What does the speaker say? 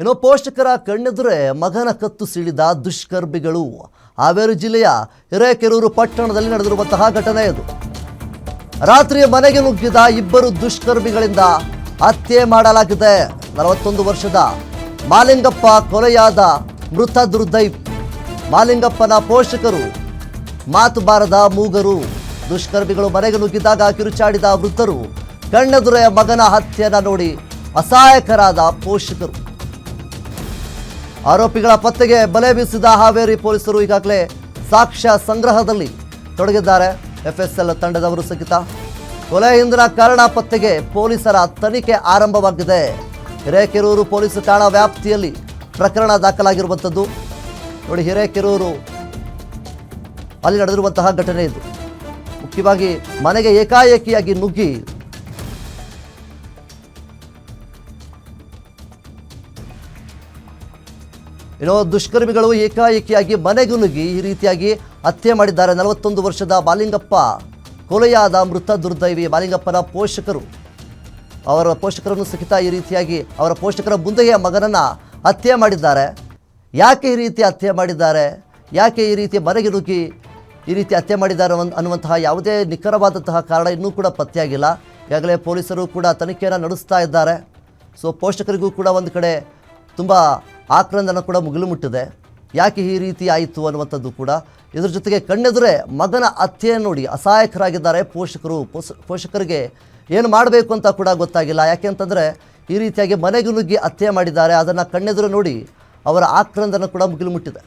ಇನ್ನು ಪೋಷಕರ ಕಣ್ಣೆದುರೇ ಮಗನ ಕತ್ತು ಸಿಡಿದ ದುಷ್ಕರ್ಮಿಗಳು. ಹಾವೇರಿ ಜಿಲ್ಲೆಯ ಹಿರೇಕೆರೂರು ಪಟ್ಟಣದಲ್ಲಿ ನಡೆದಿರುವಂತಹ ಘಟನೆ ಇದು. ರಾತ್ರಿ ಮನೆಗೆ ನುಗ್ಗಿದ ಇಬ್ಬರು ದುಷ್ಕರ್ಮಿಗಳಿಂದ ಹತ್ಯೆ ಮಾಡಲಾಗಿದೆ. 41 ವರ್ಷದ ಮಾಲಿಂಗಪ್ಪ ಕೊಲೆಯಾದ ಮೃತ ದುರ್ದೈವಿ. ಮಾಲಿಂಗಪ್ಪನ ಪೋಷಕರು ಮಾತು ಬಾರದ ಮೂಗರು. ದುಷ್ಕರ್ಮಿಗಳು ಮನೆಗೆ ನುಗ್ಗಿದಾಗ ಕಿರುಚಾಡಿದ ವೃದ್ಧರು ಕಣ್ಣೆದುರೇ ಮಗನ ಹತ್ಯೆಯನ್ನು ನೋಡಿ ಅಸಹಾಯಕರಾದ ಪೋಷಕರು. ಆರೋಪಿಗಳ ಪತ್ತೆಗೆ ಬಲೆ ಬೀಸಿದ ಹಾವೇರಿ ಪೊಲೀಸರು ಈಗಾಗಲೇ ಸಾಕ್ಷ್ಯ ಸಂಗ್ರಹದಲ್ಲಿ ತೊಡಗಿದ್ದಾರೆ. FSL ತಂಡದವರು ಸಹಿತ ಕೊಲೆ ಹಿಂದಿನ ಕಾರಣ ಪತ್ತೆಗೆ ಪೊಲೀಸರ ತನಿಖೆ ಆರಂಭವಾಗಿದೆ. ಹಿರೇಕೆರೂರು ಪೊಲೀಸ್ ಠಾಣಾ ವ್ಯಾಪ್ತಿಯಲ್ಲಿ ಪ್ರಕರಣ ದಾಖಲಾಗಿರುವಂಥದ್ದು. ನೋಡಿ, ಹಿರೇಕೆರೂರು ಅಲ್ಲಿ ನಡೆದಿರುವಂತಹ ಘಟನೆ ಇದು. ಮುಖ್ಯವಾಗಿ ಮನೆಗೆ ಏಕಾಏಕಿಯಾಗಿ ನುಗ್ಗಿ ದುಷ್ಕರ್ಮಿಗಳು ಏಕಾಏಕಿಯಾಗಿ ಮನೆಗೆ ನುಗ್ಗಿ ಈ ರೀತಿಯಾಗಿ ಹತ್ಯೆ ಮಾಡಿದ್ದಾರೆ. 41 ವರ್ಷದ ಮಾಲಿಂಗಪ್ಪ ಕೊಲೆಯಾದ ಮೃತ ದುರ್ದೈವಿ. ಮಾಲಿಂಗಪ್ಪನ ಪೋಷಕರು ಅವರ ಪೋಷಕರನ್ನು ಸಹಿತ ಈ ರೀತಿಯಾಗಿ ಅವರ ಪೋಷಕರ ಮುಂದೆಯೇ ಮಗನನ್ನು ಹತ್ಯೆ ಮಾಡಿದ್ದಾರೆ. ಯಾಕೆ ಈ ರೀತಿ ಹತ್ಯೆ ಮಾಡಿದ್ದಾರೆ, ಯಾಕೆ ಈ ರೀತಿ ಮನೆಗೆ ನುಗ್ಗಿ ಈ ರೀತಿ ಹತ್ಯೆ ಮಾಡಿದ್ದಾರೆ ಅನ್ನುವಂತಹ ಯಾವುದೇ ನಿಖರವಾದಂತಹ ಕಾರಣ ಇನ್ನೂ ಕೂಡ ಪತ್ತೆಯಾಗಿಲ್ಲ. ಈಗಾಗಲೇ ಪೊಲೀಸರು ಕೂಡ ತನಿಖೆಯನ್ನು ನಡೆಸ್ತಾ ಇದ್ದಾರೆ. ಸೊ ಪೋಷಕರಿಗೂ ಕೂಡ ಒಂದು ಕಡೆ ತುಂಬ ಆಕ್ರಂದನ ಕೂಡ ಮುಗಿಲು ಮುಟ್ಟಿದೆ. ಯಾಕೆ ಈ ರೀತಿ ಆಯಿತು ಅನ್ನುವಂಥದ್ದು ಕೂಡ. ಇದರ ಜೊತೆಗೆ ಕಣ್ಣೆದುರೇ ಮಗನ ಹತ್ಯೆ ನೋಡಿ ಅಸಹಾಯಕರಾಗಿದ್ದಾರೆ ಪೋಷಕರು. ಪೋಷಕರಿಗೆ ಏನು ಮಾಡಬೇಕು ಅಂತ ಕೂಡ ಗೊತ್ತಾಗಿಲ್ಲ. ಯಾಕೆ ಅಂತಂದರೆ ಈ ರೀತಿಯಾಗಿ ಮನೆಗೆ ನುಗ್ಗಿ ಹತ್ಯೆ ಮಾಡಿದ್ದಾರೆ. ಅದನ್ನು ಕಣ್ಣೆದುರು ನೋಡಿ ಅವರ ಆಕ್ರಂದನ ಕೂಡ ಮುಗಿಲು ಮುಟ್ಟಿದೆ.